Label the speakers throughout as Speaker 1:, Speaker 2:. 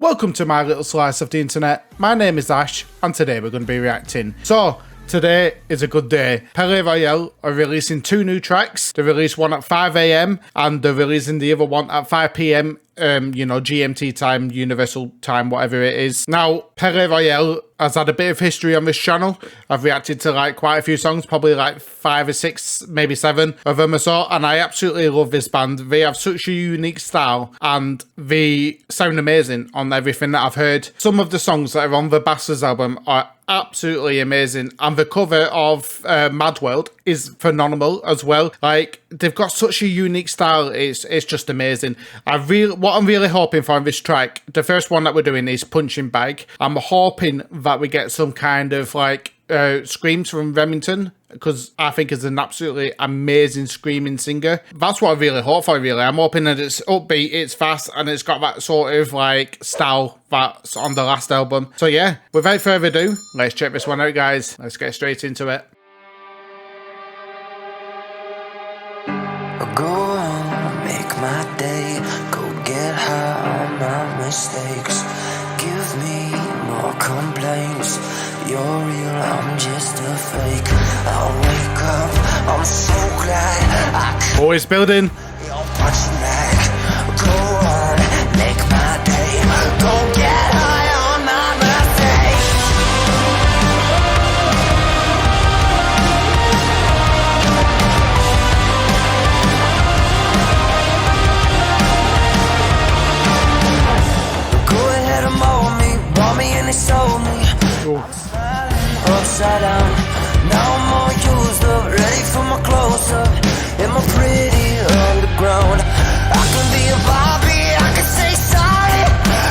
Speaker 1: Welcome to my little slice of the internet. My name is Ash, and today we're going to be reacting. So, today is a good day. Palaye Royale are releasing 2 new tracks. They released one at 5 AM and they're releasing the other one at 5 PM. GMT time, universal time, whatever it is. Now, Palaye Royale has had a bit of history on this channel. I've reacted to like quite a few songs, probably like 5 or 6, maybe 7 of them or so, and I absolutely love this band. They have such a unique style and they sound amazing on everything that I've heard. Some of the songs that are on the Bastards album are absolutely amazing, and the cover of Mad World is phenomenal as well. Like, they've got such a unique style. It's just amazing. What I'm really hoping for in this track, the first one that we're doing is Punching Bag. I'm hoping that we get some kind of like screams from Remington, because I think he's an absolutely amazing screaming singer. That's what I really hope for, really. I'm hoping that it's upbeat, it's fast, and it's got that sort of like style that's on the last album. So yeah, without further ado, let's check this one out, guys. Let's get straight into it.
Speaker 2: Go on, make my day, go get high on my mistakes. Give me more complaints. You're real, I'm just a fake. I'll wake up, I'm so glad I could.
Speaker 1: Always building.
Speaker 2: You're punching back. Go on, make my day, go get high on my mistakes. Go ahead and mold me and it's sold me. Upside down, now I'm all used up, ready for my close-up, in my pretty underground. I can be a Bobby, I can say sorry,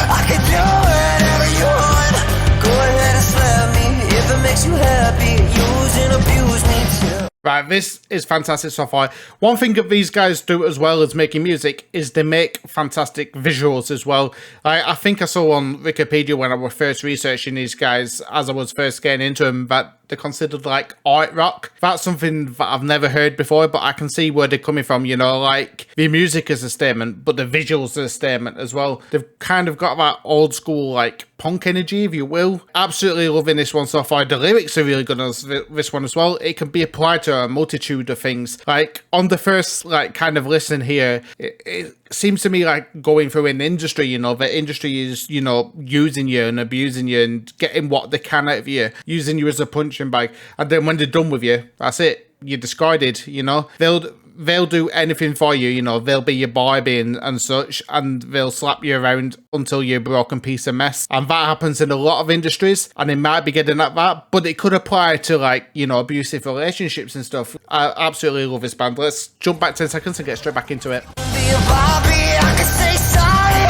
Speaker 2: I can do whatever you want. Go ahead and slap me, if it makes you happy, use and abuse me too.
Speaker 1: Right, this is fantastic so far. One thing that these guys do as well as making music is they make fantastic visuals as well. I think I saw on Wikipedia when I was first researching these guys, as I was first getting into them, that they're considered like art rock. That's something that I've never heard before, but I can see where they're coming from, you know, like the music is a statement, but the visuals are a statement as well. They've kind of got that old school like punk energy, if you will. Absolutely loving this one so far. The lyrics are really good on this one as well. It can be applied to a multitude of things. Like on the first like kind of listen here, it seems to me like going through an industry, you know, the industry is, you know, using you and abusing you and getting what they can out of you, using you as a punching bag, and then when they're done with you, that's it, you're discarded, you know. They'll do anything for you, you know, they'll be your Barbie and such, and they'll slap you around until you're a broken piece of mess. And that happens in a lot of industries, and it might be getting at that, but it could apply to like, you know, abusive relationships and stuff. I absolutely love this band. Let's jump back 10 seconds and get straight back into it.
Speaker 2: Be a Bobby, I can say sorry,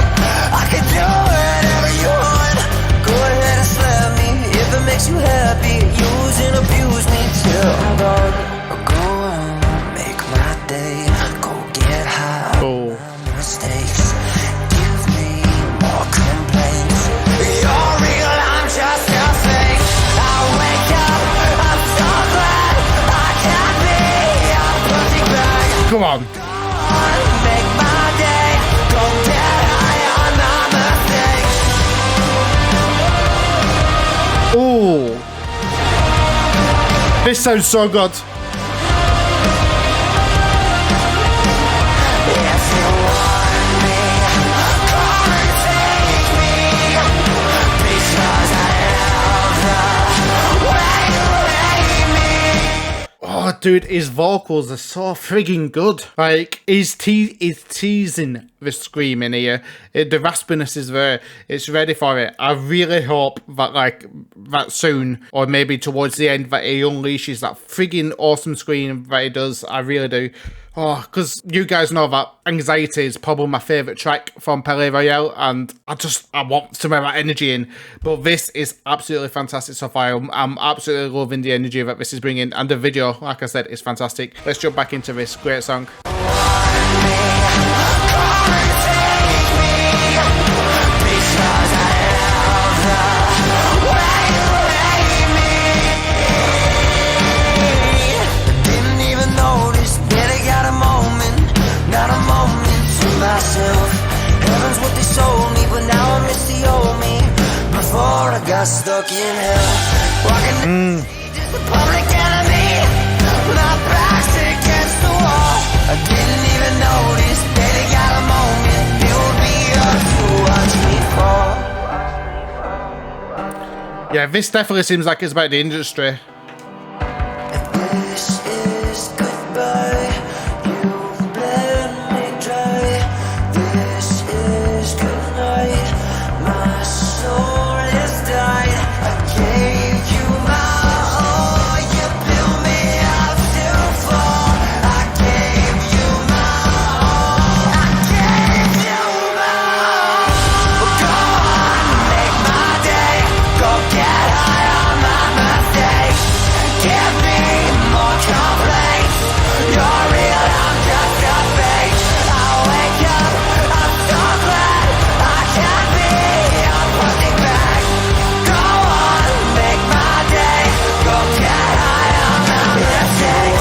Speaker 2: I can do whatever you want. Go ahead and slap me, if it makes you happy, use and abuse me till go on, make my day, go get high on my mistakes. Give me more complaints. You're real, I'm just a fake. I wake up, I'm so glad I can be a punching bag.
Speaker 1: Come on.
Speaker 2: Make my day, go get high on my mistakes.
Speaker 1: Oh, this sounds so good.
Speaker 2: If you want me, come and take me, because I love the way you hate me.
Speaker 1: Oh, dude, his vocals are so frigging good. Like, he's teasing the scream in here. The raspiness is there. It's ready for it. I really hope that, like, that soon, or maybe towards the end, that he unleashes that frigging awesome scream that he does. I really do. Oh, because you guys know that Anxiety is probably my favourite track from Palaye Royale, and I want some of that energy in. But this is absolutely fantastic so far. I'm absolutely loving the energy that this is bringing, and the video, like I said, is fantastic. Let's jump back into this great song.
Speaker 2: Not a moment to myself. Heaven's what they sold me, but now I miss the old. got stuck in hell. Walking just a public enemy. My back's against the wall. I didn't even notice that it got a moment. Build me up to watch me fall.
Speaker 1: Yeah, this definitely seems like it's about the industry.
Speaker 2: This is goodbye. You've bled me dry. This is goodnight. My soul is died. I gave you my all. You built me up to fall. I gave you my all. I gave you my all. Go on, make my day. Go get high on my mistake. Give me more complaints. You're real, I'm just a fake. I wake up, I'm so glad I can't be a plastic bag. Go on, make my day. Go get high on my mistake.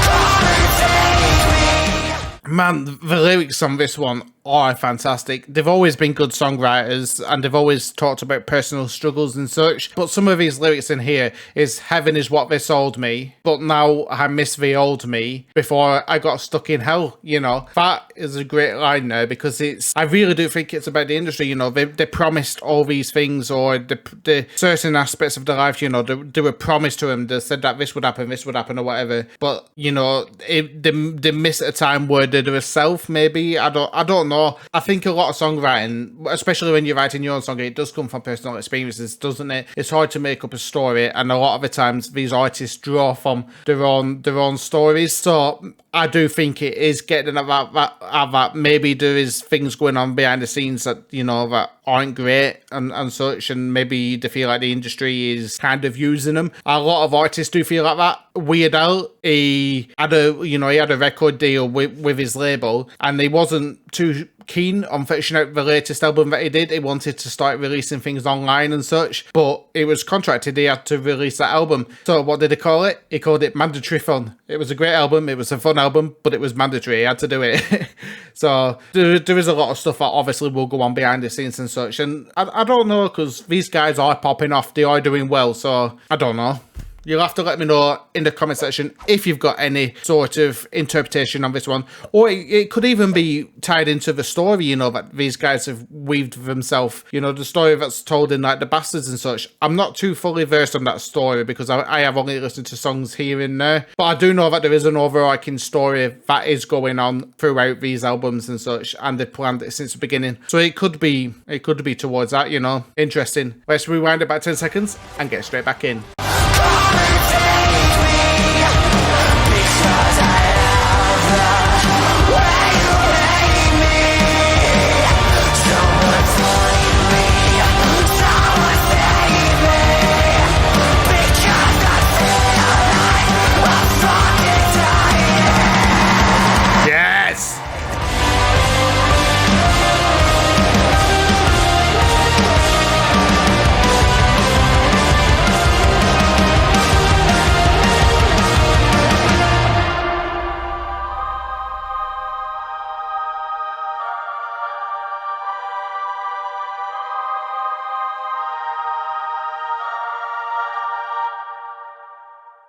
Speaker 2: Come and take me.
Speaker 1: Man, the lyrics on this one are fantastic. They've always been good songwriters and they've always talked about personal struggles and such. But some of these lyrics in here is heaven is what they sold me, but now I miss the old me before I got stuck in hell, you know. That is a great line there because I really do think it's about the industry, you know. They promised all these things or the certain aspects of their life, you know, they were promised to them. They said that this would happen or whatever. But, you know, they missed a time where they were self, maybe. I don't know. I think a lot of songwriting, especially when you're writing your own song, it does come from personal experiences, doesn't it? It's hard to make up a story, and a lot of the times these artists draw from their own stories. So I do think it is getting at that maybe there is things going on behind the scenes that, you know, that aren't great and such, and maybe they feel like the industry is kind of using them. A lot of artists do feel like that. Weird Al, he had a record deal with his label, and he wasn't too keen on finishing out the latest album that he did. He wanted to start releasing things online and such, but it was contracted he had to release that album. So what did he call it? He called it Mandatory Fun. It was a great album, it was a fun album, but it was mandatory, he had to do it. So there is a lot of stuff that obviously will go on behind the scenes and such, and I don't know, because these guys are popping off, they are doing well, so I don't know. You'll have to let me know in the comment section if you've got any sort of interpretation on this one. Or it could even be tied into the story, you know, that these guys have weaved themselves. You know, the story that's told in, like, The Bastards and such. I'm not too fully versed on that story because I have only listened to songs here and there. But I do know that there is an overarching story that is going on throughout these albums and such. And they've planned it since the beginning. So it could be towards that, you know. Interesting. Let's rewind about 10 seconds and get straight back in.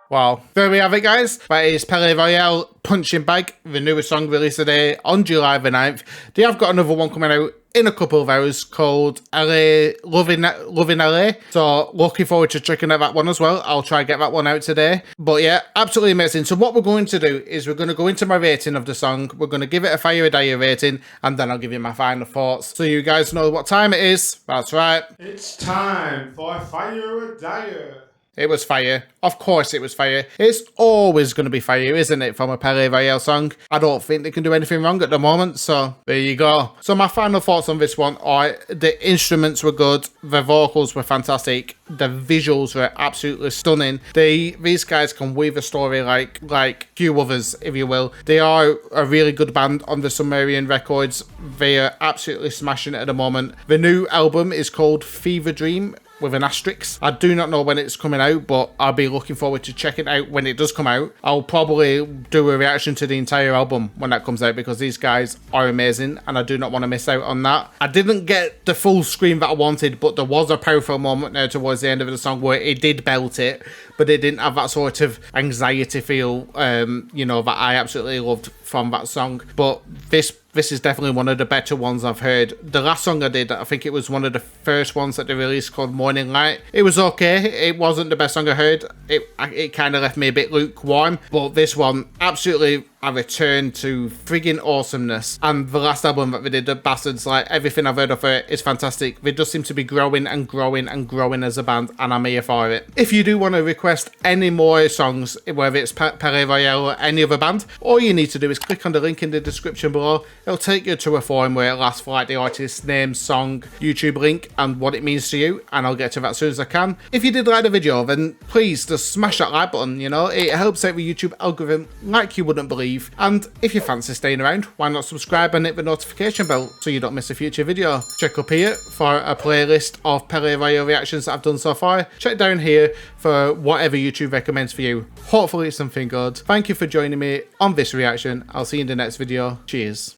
Speaker 1: Wow. There we have it, guys. That is Palaye Royale, Punching Bag, the newest song released today on July the 9th. They have got another one coming out in a couple of hours called LA, Loving LA. So looking forward to checking out that one as well. I'll try and get that one out today. But yeah, absolutely amazing. So what we're going to do is we're going to go into my rating of the song. We're going to give it a Fire or Die rating, and then I'll give you my final thoughts. So you guys know what time it is. That's right.
Speaker 3: It's time for Fire or Die.
Speaker 1: It was fire. Of course it was fire. It's always going to be fire, isn't it, from a Palaye Royale song? I don't think they can do anything wrong at the moment, so there you go. So my final thoughts on this one are the instruments were good, the vocals were fantastic, the visuals were absolutely stunning. These guys can weave a story like few others, if you will. They are a really good band on the Sumerian Records. They are absolutely smashing it at the moment. The new album is called Fever Dream. with an asterisk. I do not know when it's coming out, but I'll be looking forward to checking it out when it does come out. I'll probably do a reaction to the entire album when that comes out because these guys are amazing and I do not want to miss out on that. I didn't get the full scream that I wanted, but there was a powerful moment there towards the end of the song where it did belt it, but it didn't have that sort of anxiety feel, you know, that I absolutely loved from that song. But this is definitely one of the better ones I've heard. The last song I did, I think it was one of the first ones that they released, called Morning Light. It was okay. It wasn't the best song I heard. It kind of left me a bit lukewarm. But this one, absolutely a return to friggin' awesomeness. And the last album that they did, The Bastards, like, everything I've heard of it is fantastic. They just seem to be growing and growing and growing as a band, and I'm here for it. If you do want to request any more songs, whether it's Palaye Royale or any other band, all you need to do is click on the link in the description below. It'll take you to a forum where it asks for like the artist's name, song, YouTube link, and what it means to you, and I'll get to that as soon as I can. If you did like the video, then please just smash that like button, you know, it helps out the YouTube algorithm like you wouldn't believe. And if you fancy staying around, why not subscribe and hit the notification bell so you don't miss a future video. Check up here for a playlist of Palaye Royale reactions that I've done so far. Check down here for whatever YouTube recommends for you. Hopefully it's something good. Thank you for joining me on this reaction. I'll see you in the next video. Cheers.